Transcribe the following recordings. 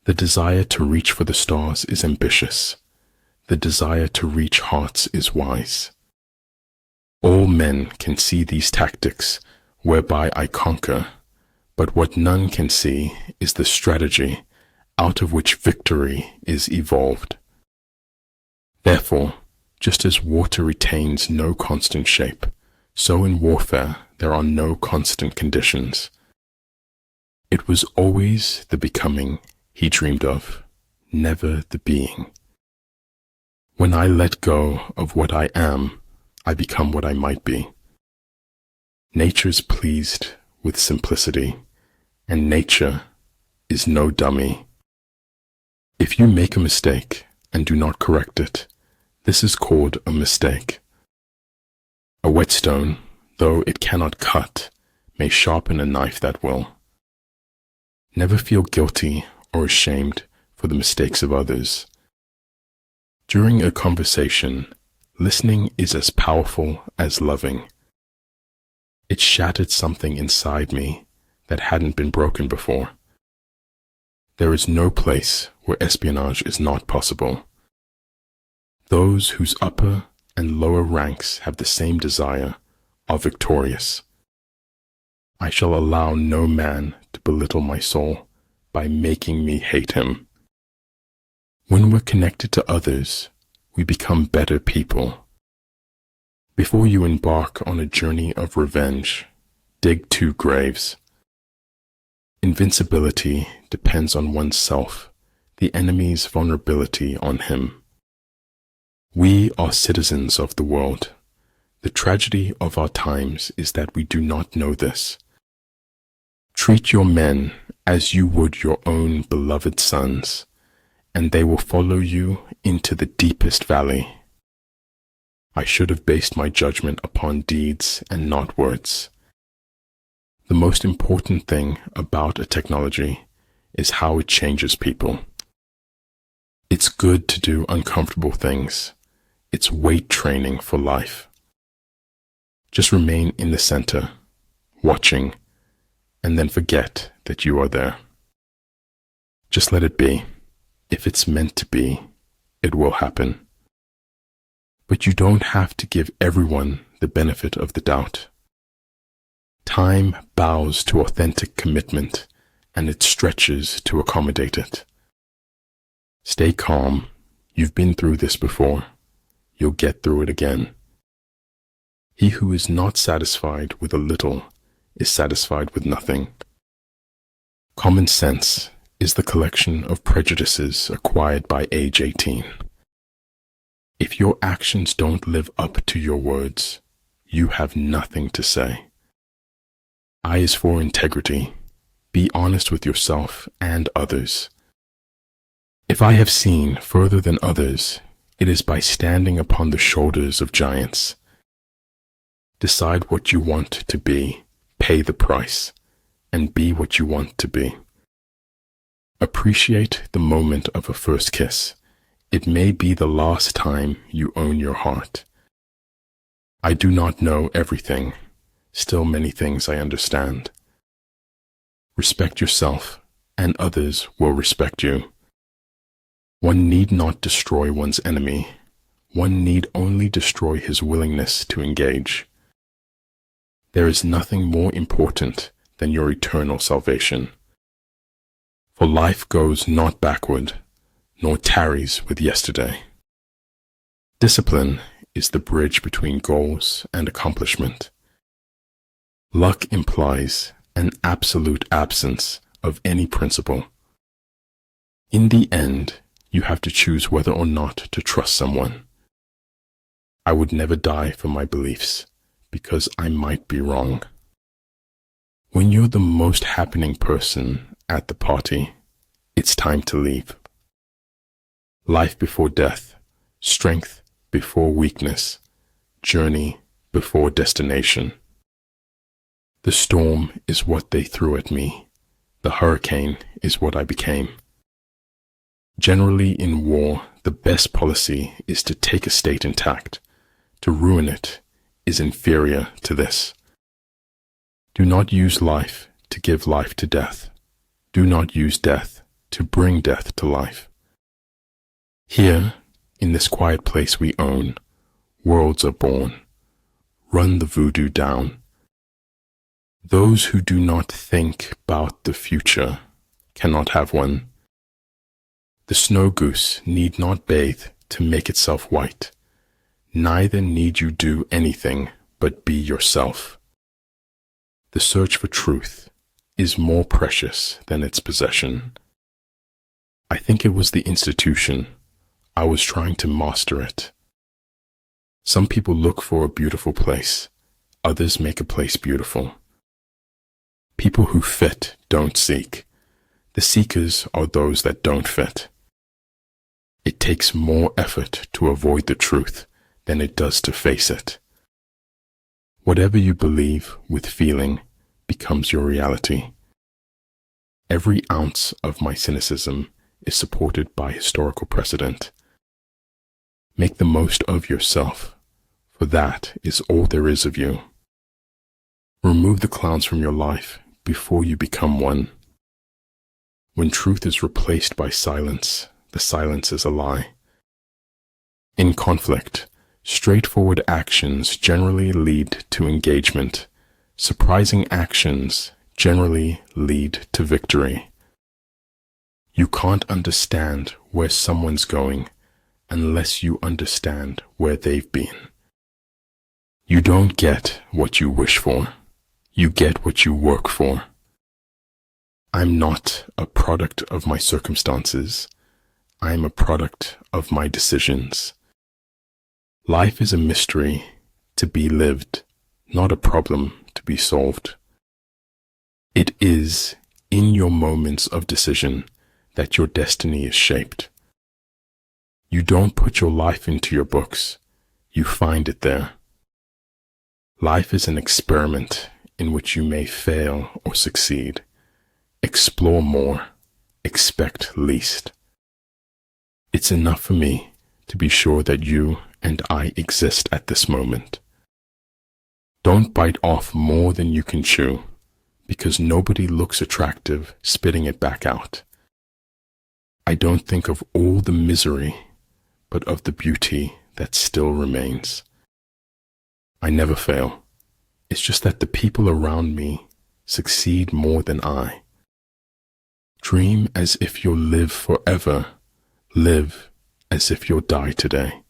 The desire to reach for the stars is ambitious. The desire to reach hearts is wise. All men can see these tactics whereby I conquer, but what none can see is the strategy out of which victory is evolved. Therefore, just as water retains no constant shape, so in warfare there are no constant conditions. It was always the becoming he dreamed of, never the being. When I let go of what I am, I become what I might be. Nature is pleased with simplicity, and nature is no dummy. If you make a mistake and do not correct it, this is called a mistake. A whetstone, though it cannot cut, may sharpen a knife that will. Never feel guilty or ashamed for the mistakes of others. During a conversation, listening is as powerful as loving. It shattered something inside me that hadn't been broken before. There is no place where espionage is not possible. Those whose upper and lower ranks have the same desire are victorious. I shall allow no man to belittle my soul by making me hate him. When we're connected to others, we become better people. Before you embark on a journey of revenge, dig 2 graves. Invincibility depends on oneself, the enemy's vulnerability on him. We are citizens of the world. The tragedy of our times is that we do not know this. Treat your men as you would your own beloved sons, and they will follow you into the deepest valley. I should have based my judgment upon deeds and not words. The most important thing about a technology is how it changes people. It's good to do uncomfortable things. It's weight training for life. Just remain in the center, watching, and then forget that you are there. Just let it be. If it's meant to be, it will happen. But you don't have to give everyone the benefit of the doubt. Time bows to authentic commitment, and it stretches to accommodate it. Stay calm. You've been through this before. You'll get through it again. He who is not satisfied with a little is satisfied with nothing. Common sense is the collection of prejudices acquired by age 18. If your actions don't live up to your words, you have nothing to say. I is for integrity. Be honest with yourself and others. If I have seen further than others, it is by standing upon the shoulders of giants. Decide what you want to be, pay the price, and be what you want to be. Appreciate the moment of a first kiss. It may be the last time you own your heart. I do not know everything. Still many things I understand. Respect yourself, and others will respect you. One need not destroy one's enemy. One need only destroy his willingness to engage. There is nothing more important than your eternal salvation. For life goes not backward, nor tarries with yesterday. Discipline is the bridge between goals and accomplishment. Luck implies an absolute absence of any principle. In the end, you have to choose whether or not to trust someone. I would never die for my beliefs, because I might be wrong. When you're the most happening person at the party, it's time to leave. Life before death, strength before weakness, journey before destination. The storm is what they threw at me. The hurricane is what I became. Generally in war, the best policy is to take a state intact. To ruin it is inferior to this. Do not use life to give life to death. Do not use death to bring death to life. Here, in this quiet place we own, worlds are born. Run the voodoo down. Those who do not think about the future cannot have one. The snow goose need not bathe to make itself white. Neither need you do anything but be yourself. The search for truth is more precious than its possession. I think it was the institution. I was trying to master it. Some people look for a beautiful place. Others make a place beautiful. People who fit don't seek. The seekers are those that don't fit. It takes more effort to avoid the truth than it does to face it. Whatever you believe with feeling becomes your reality. Every ounce of my cynicism is supported by historical precedent. Make the most of yourself, for that is all there is of you. Remove the clowns from your life before you become one. When truth is replaced by silence, the silence is a lie. In conflict, straightforward actions generally lead to engagement. Surprising actions generally lead to victory. You can't understand where someone's going unless you understand where they've been. You don't get what you wish for. You get what you work for. I'm not a product of my circumstances. I'm a product of my decisions. Life is a mystery to be lived, not a problem to be solved. It is in your moments of decision that your destiny is shaped. You don't put your life into your books, you find it there. Life is an experiment in which you may fail or succeed. Explore more, expect least. It's enough for me to be sure that you and I exist at this moment. Don't bite off more than you can chew, because nobody looks attractive spitting it back out. I don't think of all the misery, but of the beauty that still remains. I never fail. It's just that the people around me succeed more than I. Dream as if you'll live forever. Live as if you'll die today.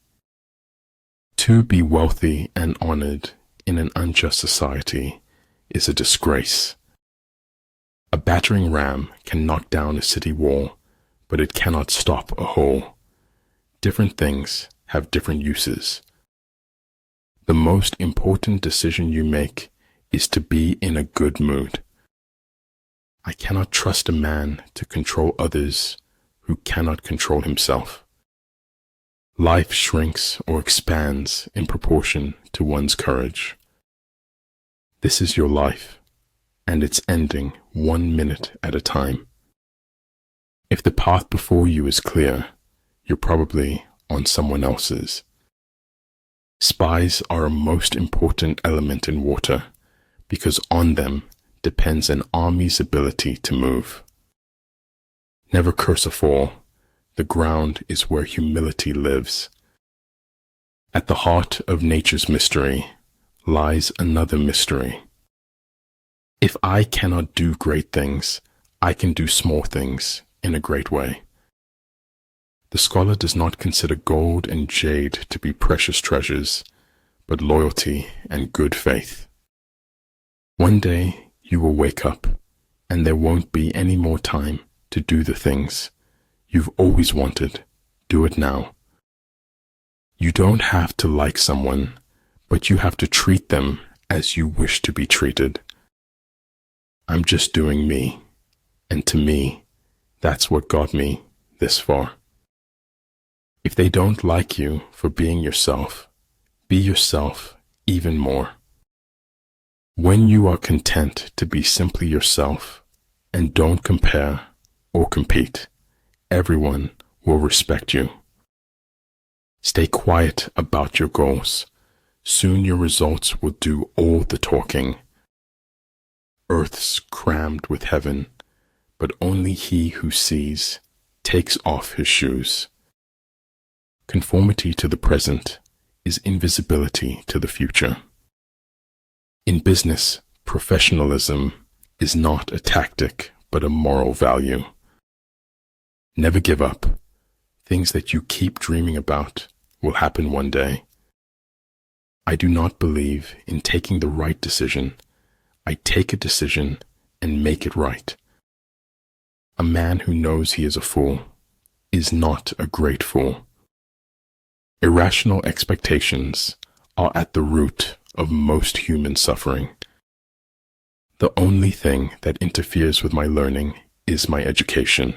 To be wealthy and honored in an unjust society is a disgrace. A battering ram can knock down a city wall, but it cannot stop a hole. Different things have different uses. The most important decision you make is to be in a good mood. I cannot trust a man to control others who cannot control himself. Life shrinks or expands in proportion to one's courage. This is your life, and it's ending 1 minute at a time. If the path before you is clear, you're probably on someone else's. Spies are a most important element in water because on them depends an army's ability to move. Never curse a fall. The ground is where humility lives. At the heart of nature's mystery lies another mystery. If I cannot do great things, I can do small things in a great way. The scholar does not consider gold and jade to be precious treasures, but loyalty and good faith. One day you will wake up, and there won't be any more time to do the things you've always wanted. Do it now. You don't have to like someone, but you have to treat them as you wish to be treated. I'm just doing me, and to me, that's what got me this far. If they don't like you for being yourself, be yourself even more. When you are content to be simply yourself and don't compare or compete, everyone will respect you. Stay quiet about your goals. Soon your results will do all the talking. Earth's crammed with heaven, but only he who sees takes off his shoes. Conformity to the present is invisibility to the future. In business, professionalism is not a tactic, but a moral value. Never give up. Things that you keep dreaming about will happen one day. I do not believe in taking the right decision. I take a decision and make it right. A man who knows he is a fool is not a great fool. Irrational expectations are at the root of most human suffering. The only thing that interferes with my learning is my education.